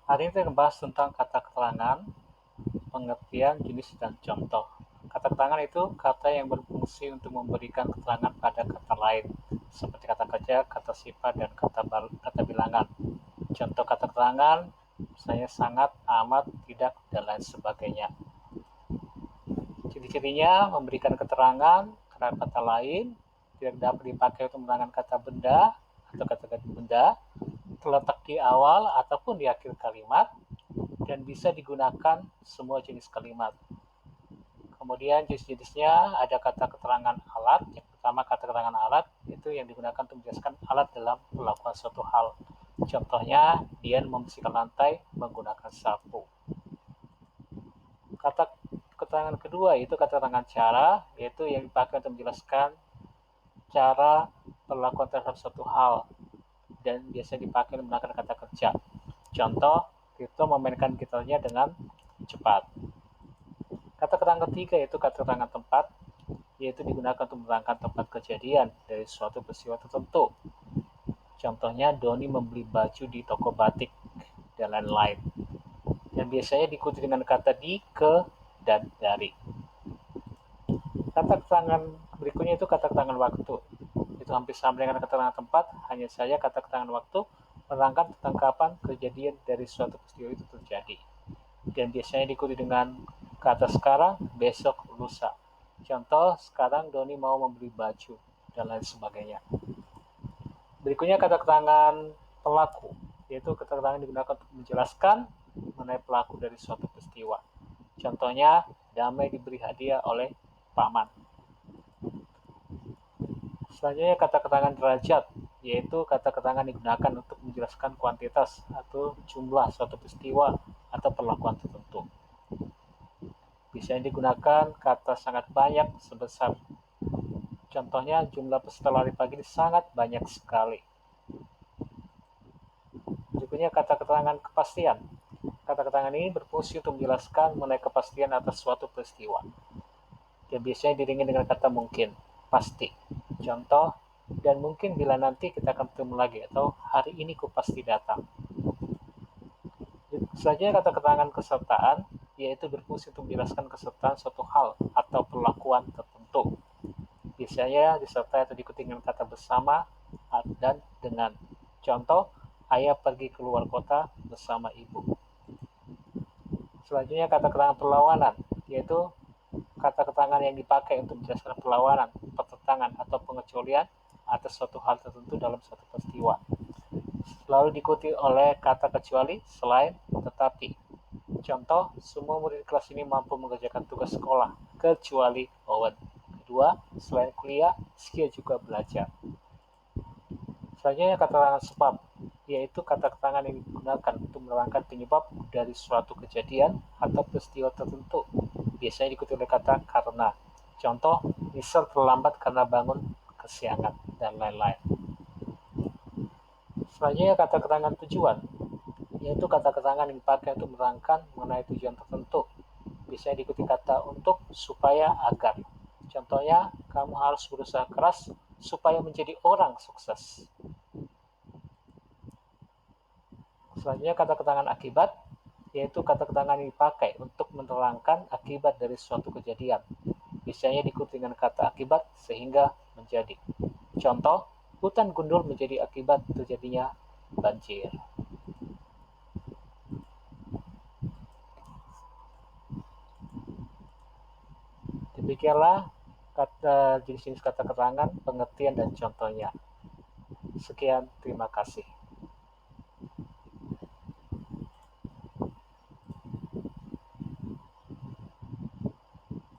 Hari ini kita membahas tentang kata keterangan, pengertian, jenis, dan contoh. Kata keterangan itu kata yang berfungsi untuk memberikan keterangan pada kata lain, seperti kata kerja, kata sifat, dan kata bilangan. Contoh kata keterangan, misalnya sangat, amat, tidak, dan lain sebagainya. Ciri-cirinya memberikan keterangan terhadap kata lain, tidak dapat dipakai untuk menerangkan kata benda atau kata ganti benda, terletak di awal ataupun di akhir kalimat, dan bisa digunakan semua jenis kalimat. Kemudian jenis-jenisnya ada kata keterangan alat. Yang pertama kata keterangan alat itu yang digunakan untuk menjelaskan alat dalam melakukan suatu hal. Contohnya, Dian membersihkan lantai menggunakan sapu. Kata keterangan kedua yaitu kata keterangan cara, yaitu yang dipakai untuk menjelaskan cara perlakuan terhadap suatu hal dan biasanya dipakai untuk menggunakan kata kerja. Contoh, Tito memainkan gitarnya dengan cepat. Kata keterangan ketiga yaitu kata keterangan tempat, yaitu digunakan untuk menerangkan tempat kejadian dari suatu peristiwa tertentu. Contohnya, Doni membeli baju di toko batik dan lain-lain. Dan biasanya diikuti dengan kata di, ke, dan dari. Kata keterangan berikutnya itu kata keterangan waktu. Itu hampir sama dengan kata keterangan tempat, hanya saja kata keterangan waktu menerangkan tentang kapan kejadian dari suatu peristiwa itu terjadi. Dan biasanya diikuti dengan kata sekarang, besok, lusa. Contoh, sekarang Doni mau membeli baju, dan lain sebagainya. Berikutnya kata keterangan pelaku, yaitu kata keterangan digunakan untuk menjelaskan mengenai pelaku dari suatu peristiwa. Contohnya, Damai diberi hadiah oleh paman. Selanjutnya kata keterangan derajat, yaitu kata keterangan digunakan untuk menjelaskan kuantitas atau jumlah suatu peristiwa atau perlakuan tertentu. Bisa digunakan kata sangat banyak sebesar. Contohnya, jumlah peserta lari pagi ini sangat banyak sekali. Berikutnya kata keterangan kepastian. Kata keterangan ini berfungsi untuk menjelaskan mengenai kepastian atas suatu peristiwa. Dan biasanya diiringi dengan kata mungkin, pasti. Contoh, dan mungkin bila nanti kita akan bertemu lagi, atau hari ini ku pasti datang. Selanjutnya kata keterangan kesertaan, yaitu berfungsi untuk menjelaskan kesertaan suatu hal atau perlakuan tertentu. Biasanya disertai atau diikuti dengan kata bersama dan dengan. Contoh, ayah pergi keluar kota bersama ibu. Selanjutnya kata keterangan perlawanan, yaitu kata keterangan yang dipakai untuk menjelaskan perlawanan, pertentangan, atau pengecualian atas suatu hal tertentu dalam suatu peristiwa. Lalu diikuti oleh kata kecuali, selain, tetapi. Contoh, semua murid kelas ini mampu mengerjakan tugas sekolah, kecuali Owen. Kedua, selain kuliah, Skia juga belajar. Selanjutnya kata keterangan sebab, yaitu kata keterangan yang digunakan untuk menerangkan penyebab dari suatu kejadian atau peristiwa tertentu. Biasanya diikuti oleh kata karena. Contoh, Nisar terlambat karena bangun kesiangan, dan lain-lain. Selanjutnya kata keterangan tujuan, yaitu kata keterangan yang dipakai untuk menerangkan mengenai tujuan tertentu. Biasanya diikuti kata untuk, supaya, agar. Contohnya, kamu harus berusaha keras supaya menjadi orang sukses. Selanjutnya kata keterangan akibat, yaitu kata keterangan yang dipakai untuk menerangkan akibat dari suatu kejadian. Biasanya diikuti dengan kata akibat sehingga menjadi. Contoh, hutan gundul menjadi akibat terjadinya banjir. Demikianlah jenis-jenis kata keterangan, pengertian, dan contohnya. Sekian, terima kasih.